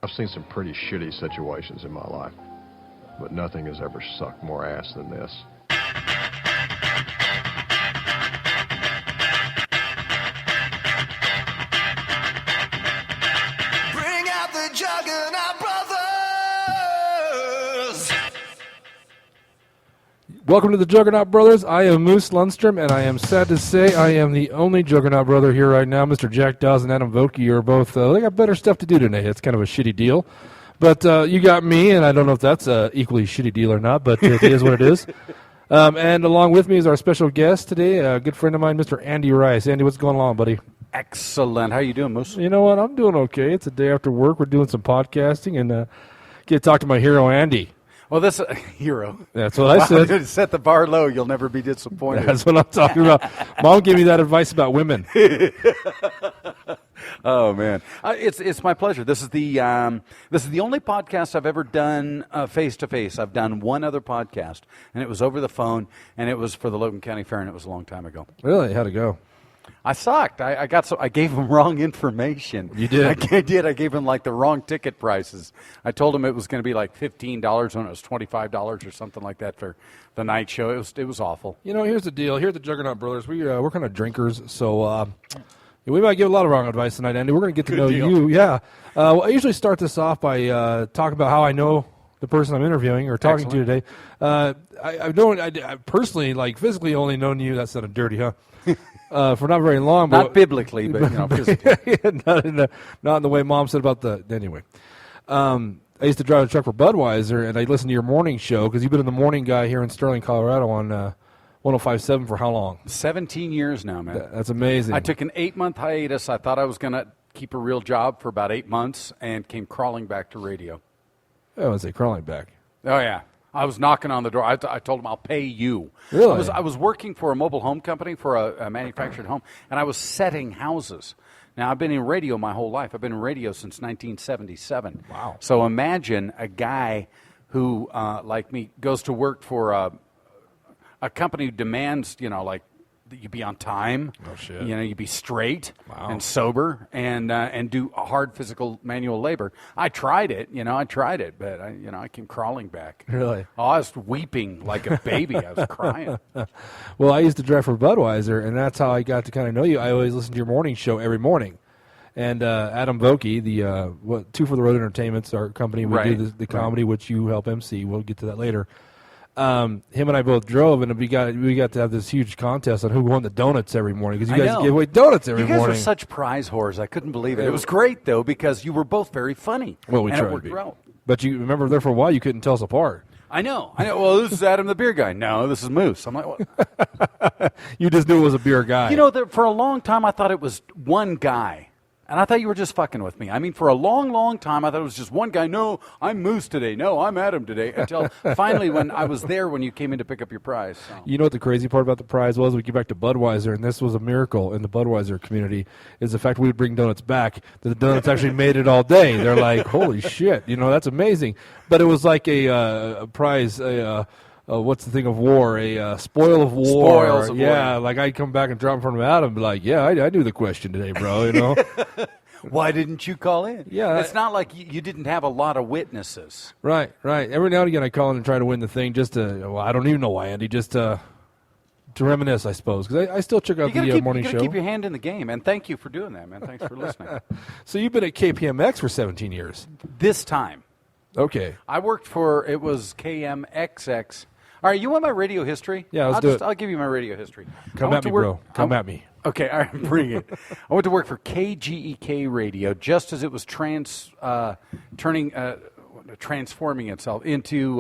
I've seen some pretty shitty situations in my life, but nothing has ever sucked more ass than this. Bring out the Juggernaut Brothers! Welcome to the Juggernaut Brothers. I am Moose Lundstrom, and I am sad to say I am the only Juggernaut brother here right now. Mr. Jack Dawes and Adam Vokey are both, they got better stuff to do today. It's kind of a shitty deal. But you got me, and I don't know if that's an equally shitty deal or not, but it is what it is. And along with me is our special guest today, a good friend of mine, Mr. Andy Rice. Andy, what's going on, buddy? Excellent. How you doing, Moose? You know what? I'm doing okay. It's a day after work. We're doing some podcasting, and get to talk to my hero, Andy. Well, this hero. That's what I said. Set the bar low. You'll never be disappointed. That's what I'm talking about. Mom gave me that advice about women. Oh man, it's my pleasure. This is the only podcast I've ever done face to face. I've done one other podcast, and it was over the phone, and it was for the Logan County Fair, and it was a long time ago. Really? How'd it go? I sucked. I gave them wrong information. You did? I did. I gave them like the wrong ticket prices. I told them it was going to be like $15 when it was $25 or something like that for the night show. It was awful. You know, here's the deal. Here at the Juggernaut Brothers, we're kind of drinkers, so we might give a lot of wrong advice tonight, Andy. We're going to get to know you. Yeah. I usually start this off by talking about how I know the person I'm interviewing or talking to today. I personally, like physically, only known you. That sounded dirty, huh? For not very long, not biblically, but physically. not in the way Mom said about the. Anyway, I used to drive a truck for Budweiser, and I listened to your morning show because you've been in the morning guy here in Sterling, Colorado, on 105.7 for how long? 17 years now, man. That's amazing. I took an 8-month hiatus. I thought I was going to keep a real job for about 8 months, and came crawling back to radio. I would say crawling back. Oh yeah. I was knocking on the door. I told him I'll pay you. Really? I was working for a mobile home company for a manufactured home, and I was setting houses. Now, I've been in radio my whole life. I've been in radio since 1977. Wow. So imagine a guy who, like me, goes to work for a company who demands, like, that you be on time. Oh, shit. You be straight Wow. and sober and do hard physical manual labor. I tried it, but I came crawling back. Really? Oh, I was weeping like a baby. I was crying. Well, I used to drive for Budweiser, and that's how I got to kind of know you. I always listen to your morning show every morning. And Adam Vokey, the Two for the Road Entertainment's our company. We do the comedy, which you help MC. We'll get to that later. Him and I both drove, and we got to have this huge contest on who won the donuts every morning because you guys give away donuts every morning. You guys are such prize whores. I couldn't believe it. It was great, though, because you were both very funny. Well, we and tried it worked to be. well. But you remember there for a while, you couldn't tell us apart. I know. Well, this is Adam the beer guy. No, this is Moose. I'm like, what? You just knew it was a beer guy. For a long time, I thought it was one guy. And I thought you were just fucking with me. I mean, for a long, long time, I thought it was just one guy. No, I'm Moose today. No, I'm Adam today. Until finally when I was there when you came in to pick up your prize. So. You know what the crazy part about the prize was? We get back to Budweiser, and this was a miracle in the Budweiser community, is the fact we would bring donuts back, that the donuts actually made it all day. They're like, holy shit, that's amazing. But it was like a prize, what's the thing of war? A spoil of war. Spoils of war. Yeah, like I'd come back and drop in front of Adam and be like, yeah, I knew the question today, bro, Why didn't you call in? Yeah. It's not like you didn't have a lot of witnesses. Right. Every now and again I call in and try to win the thing just to, I don't even know why, Andy, just to reminisce, I suppose, because I still check out the morning show. You got to keep your hand in the game, and thank you for doing that, man. Thanks for listening. So you've been at KPMX for 17 years. This time. Okay. I worked it was KMXX. All right, you want my radio history? Yeah, let's do it. I'll give you my radio history. Come at me, bro. Come at me. Okay, all right, bring it. I went to work for KGEK Radio just as it was transforming itself into,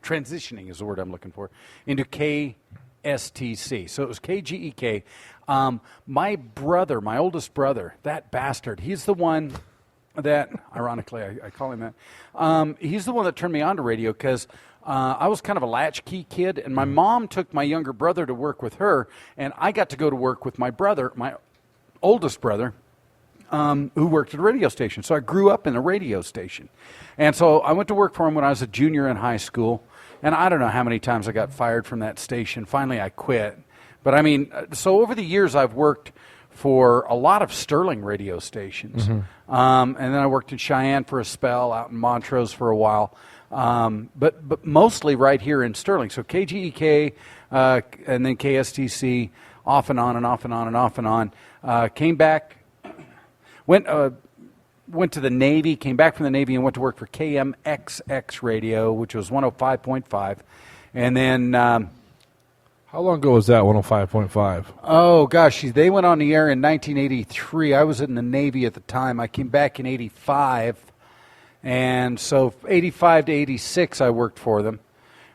transitioning is the word I'm looking for, into KSTC. So it was KGEK. My brother, my oldest brother, that bastard, he's the one that, ironically, I call him that. He's the one that turned me on to radio because I was kind of a latchkey kid, and my mom took my younger brother to work with her, and I got to go to work with my brother, my oldest brother, who worked at a radio station. So I grew up in a radio station. And so I went to work for him when I was a junior in high school, and I don't know how many times I got fired from that station. Finally, I quit. But, I mean, so over the years I've worked for a lot of Sterling radio stations. And then I worked in Cheyenne for a spell, out in Montrose for a while. But mostly right here in Sterling. So KGEK and then KSTC, off and on and off and on and off and on. Came back, went to the Navy, came back from the Navy and went to work for KMXX Radio, which was 105.5. And then... How long ago was that, 105.5? Oh, gosh, they went on the air in 1983. I was in the Navy at the time. I came back in 85. And so 85 to 86, I worked for them.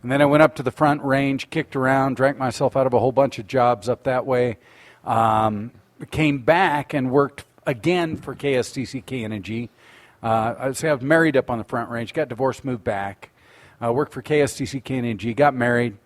And then I went up to the Front Range, kicked around, drank myself out of a whole bunch of jobs up that way. Came back and worked again for KSTC KNG. I was married up on the Front Range, got divorced, moved back. Worked for KSTC KNG, got married,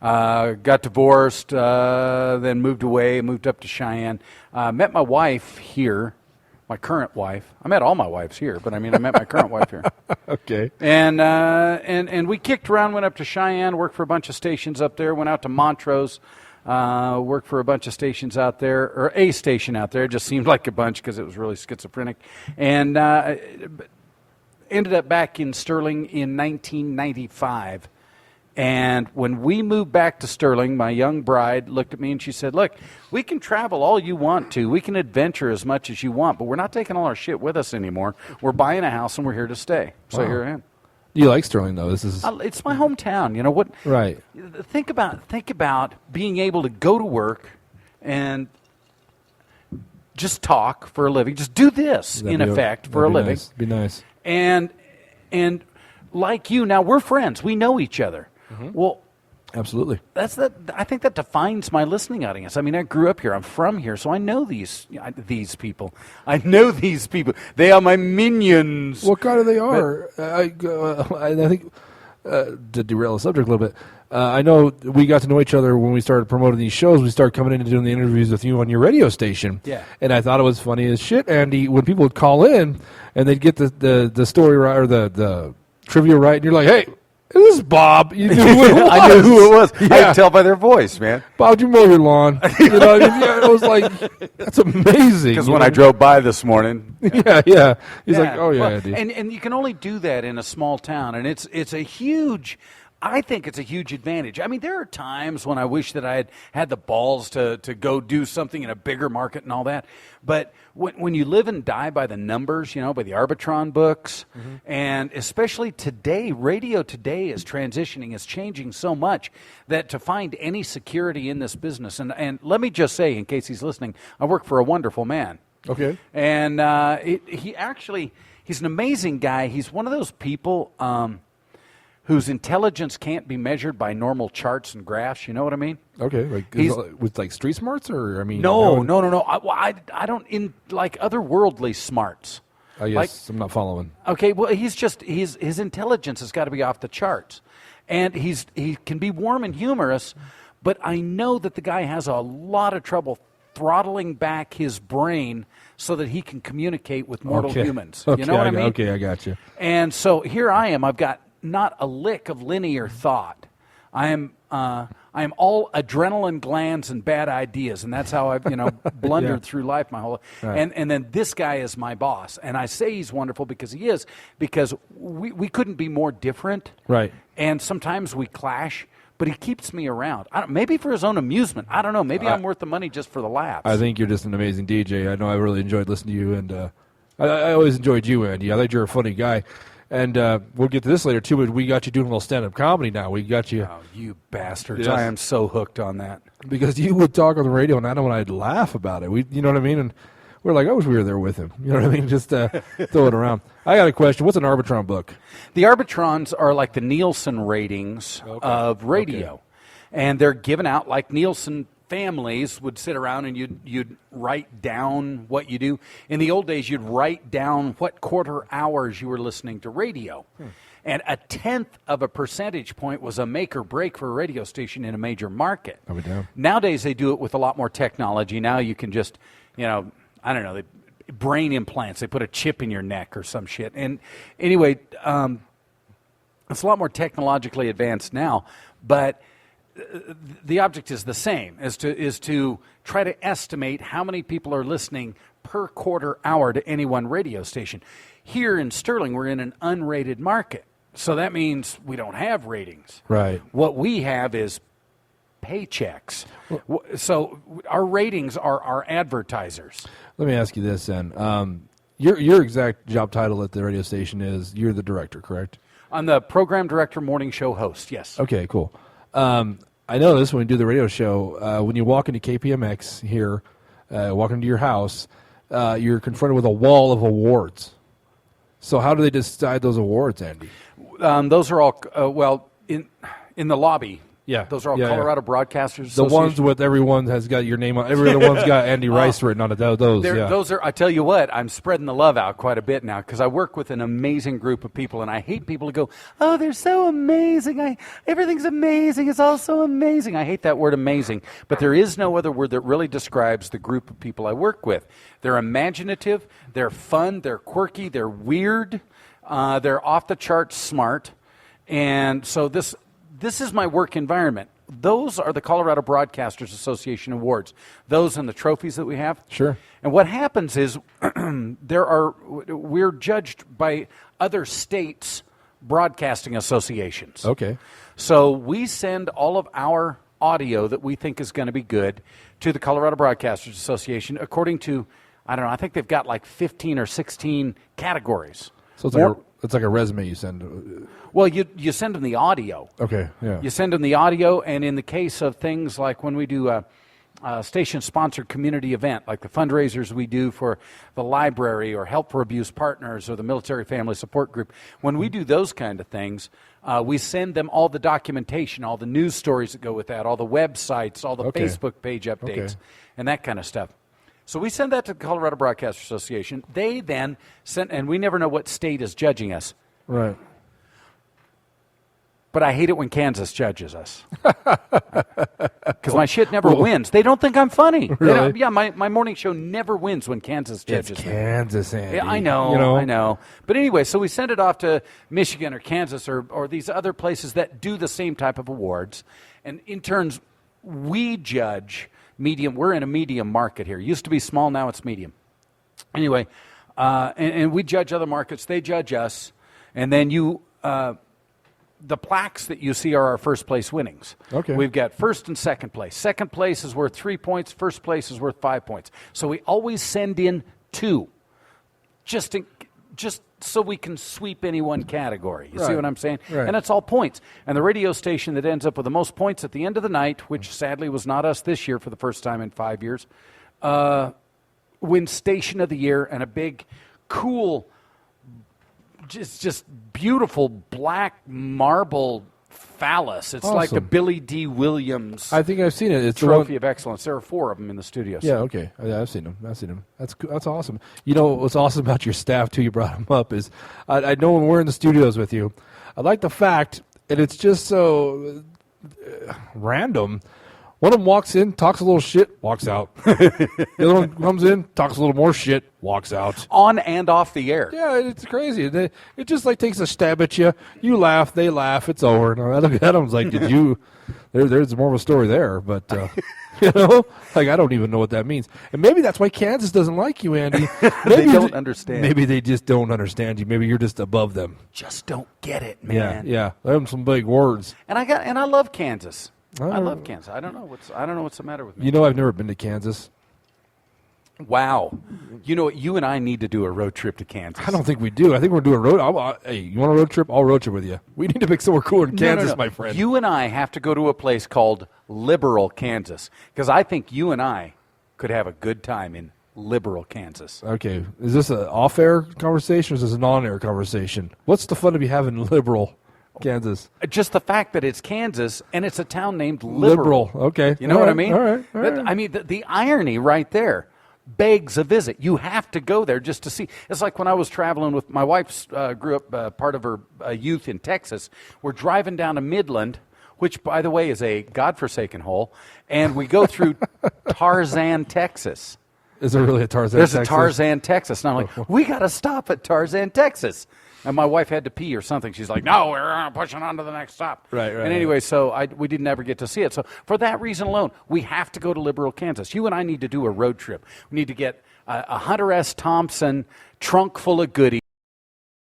got divorced, then moved away, moved up to Cheyenne. Met my wife here. My current wife. I met all my wives here, but I met my current wife here. Okay. And we kicked around, went up to Cheyenne, worked for a bunch of stations up there, went out to Montrose, worked for a bunch of stations out there, or a station out there. It just seemed like a bunch because it was really schizophrenic. And ended up back in Sterling in 1995. And when we moved back to Sterling, my young bride looked at me and she said, look, we can travel all you want to. We can adventure as much as you want, but we're not taking all our shit with us anymore. We're buying a house and we're here to stay. So here I am. You like Sterling, though. This is It's my hometown. You know what? right. Think about being able to go to work and just talk for a living. Just do this, in effect, for a living. Nice. Be nice. And like you, now we're friends. We know each other. Well, absolutely. I think that defines my listening audience. I grew up here. I'm from here, so I know these people. I know these people. They are my minions. What kind of they are? I think to derail the subject a little bit. I know we got to know each other when we started promoting these shows. We started coming in and doing the interviews with you on your radio station. Yeah. And I thought it was funny as shit, Andy, when people would call in and they'd get the story right or the trivia right, and you're like, hey, this is Bob. You knew who it was. I knew who it was. Yeah. I could tell by their voice, man. Bob, did you mow your lawn? Yeah, it was like, that's amazing. Because when I drove by this morning. Yeah. He's like, oh, yeah, Andy. And you can only do that in a small town, and it's a huge... I think it's a huge advantage. There are times when I wish that I had the balls to go do something in a bigger market and all that. But when you live and die by the numbers, by the Arbitron books, and especially today, radio today is transitioning, is changing so much that to find any security in this business, and let me just say, in case he's listening, I work for a wonderful man. Okay. And he's an amazing guy. He's one of those people... whose intelligence can't be measured by normal charts and graphs. You know what I mean? Okay, with like street smarts, or No. I don't in like otherworldly smarts. Yes, I'm not following. Okay, well, his intelligence has got to be off the charts, and he can be warm and humorous, but I know that the guy has a lot of trouble throttling back his brain so that he can communicate with mortal humans. Okay, you know what I mean? Okay, I got you. And so here I am. I've got not a lick of linear thought. I am all adrenaline glands and bad ideas, and that's how I've blundered through life my whole life. Right. And then this guy is my boss, and I say he's wonderful because he is, because we couldn't be more different. Right. And sometimes we clash, but he keeps me around. Maybe for his own amusement. I don't know. Maybe I'm worth the money just for the laughs. I think you're just an amazing DJ. I know I really enjoyed listening to you, and I always enjoyed you, Andy. I think you're a funny guy. And we'll get to this later, too, but we got you doing a little stand-up comedy now. We got you... Oh, you bastards. Yes. I am so hooked on that. Because you would talk on the radio, and I know when I'd laugh about it. You know what I mean? And we're like, I wish we were there with him. You know what I mean? Just throw it around. I got a question. What's an Arbitron book? The Arbitrons are like the Nielsen ratings of radio. Okay. And they're given out like Nielsen families would sit around and you'd write down what you do. In the old days, you'd write down what quarter hours you were listening to radio. And 1/10 of a percentage point was a make or break for a radio station in a major market. Nowadays, they do it with a lot more technology. Now you can just, I don't know, brain implants. They put a chip in your neck or some shit. And anyway, it's a lot more technologically advanced now. But the object is the same, is to try to estimate how many people are listening per quarter hour to any one radio station. Here in Sterling, we're in an unrated market, so that means we don't have ratings. Right. What we have is paychecks. So our ratings are our advertisers. Let me ask you this then. Your exact job title at the radio station is you're the director, correct? I'm the program director, morning show host, yes. Okay, cool. I noticed when we do the radio show, when you walk into KPMX here, walk into your house, you're confronted with a wall of awards. So how do they decide those awards, Andy? Those are all, in the lobby. Yeah. Those are all Yeah, Colorado Broadcasters The Association. ones with everyone has got your name on. Every other one's got Andy Rice written on it. Those, yeah. Those are, I tell you what, I'm spreading the love out quite a bit now because I work with an amazing group of people, and I hate people to go, oh, they're so amazing. Everything's amazing. It's all so amazing. I hate that word amazing, but there is no other word that really describes the group of people I work with. They're imaginative. They're fun. They're quirky. They're weird. They're off the charts smart. And so this is my work environment. Those are the Colorado Broadcasters Association awards. Those and the trophies that we have. Sure. And what happens is we're judged by other states' broadcasting associations. Okay. So we send all of our audio that we think is going to be good to the Colorado Broadcasters Association according to, I don't know, I think they've got like 15 or 16 categories. So it's like a resume you send. Well, you send them the audio. Okay, yeah. You send them the audio, and in the case of things like when we do a station-sponsored community event, like the fundraisers we do for the library or Help for Abuse Partners or the Military Family Support Group, when we do those kind of things, we send them all the documentation, all the news stories that go with that, all the websites, all the Facebook page updates, and that kind of stuff. So we send that to the Colorado Broadcasters Association. They then send, and we never know what state is judging us. Right. But I hate it when Kansas judges us. Because my shit never wins. They don't think I'm funny. Really? My morning show never wins when Kansas judges It's me. Kansas, Andy. Yeah, I know. But anyway, so we send it off to Michigan or Kansas or these other places that do the same type of awards. And in turns, we judge medium. We're in a medium market here. It used to be small, now it's medium. Anyway, and we judge other markets. They judge us. And then the plaques that you see are our first place winnings. Okay. We've got first and second place. Second place is worth 3 points. First place is worth 5 points. So we always send in 2, just so we can sweep any one category. You see what I'm saying? Right. And it's all points. And the radio station that ends up with the most points at the end of the night, which sadly was not us this year for the first time in 5 years, wins Station of the Year and a big, cool, just beautiful black marble phallus. It's like the Billy D. Williams I think I've seen it. It's Trophy of Excellence. There are 4 of them in the studio. Yeah, okay. Yeah, I've seen them. That's cool. That's awesome. You know what's awesome about your staff, too, you brought them up, is I know when we're in the studios with you, I like the fact, and it's just so random, one of them walks in, talks a little shit, walks out. The other one comes in, talks a little more shit, walks out. On and off the air. Yeah, it's crazy. It just like takes a stab at you. You laugh, they laugh, it's over. And I look at them, like, did you? There's more of a story there, but you know, like I don't even know what that means. And maybe that's why Kansas doesn't like you, Andy. They don't understand. Maybe they just don't understand you. Maybe you're just above them. Just don't get it, man. Yeah. Them some big words. And I love Kansas. I love Kansas. I don't know what's the matter with me. You know, I've never been to Kansas. Wow. You know what? You and I need to do a road trip to Kansas. I don't think we do. I think we're doing hey, you want a road trip? I'll road trip with you. We need to pick somewhere cooler in Kansas, my friend. You and I have to go to a place called Liberal, Kansas, because I think you and I could have a good time in Liberal, Kansas. Okay. Is this an off-air conversation or is this an on-air conversation? What's the fun to be having in Liberal, Kansas? Just the fact that it's Kansas and it's a town named Liberal. Okay. You know what I mean? All right. I mean, the irony right there begs a visit. You have to go there just to see. It's like when I was traveling with my wife's grew up part of her youth in Texas. We're driving down to Midland, which, by the way, is a godforsaken hole, and we go through Tarzan, Texas. Is there really a Tarzan, There's Texas? a Tarzan, Texas. And I'm like, we got to stop at Tarzan, Texas. And my wife had to pee or something. She's like, no, we're pushing on to the next stop. Right. And anyway, so we didn't ever get to see it. So for that reason alone, we have to go to Liberal, Kansas. You and I need to do a road trip. We need to get a Hunter S. Thompson trunk full of goodies.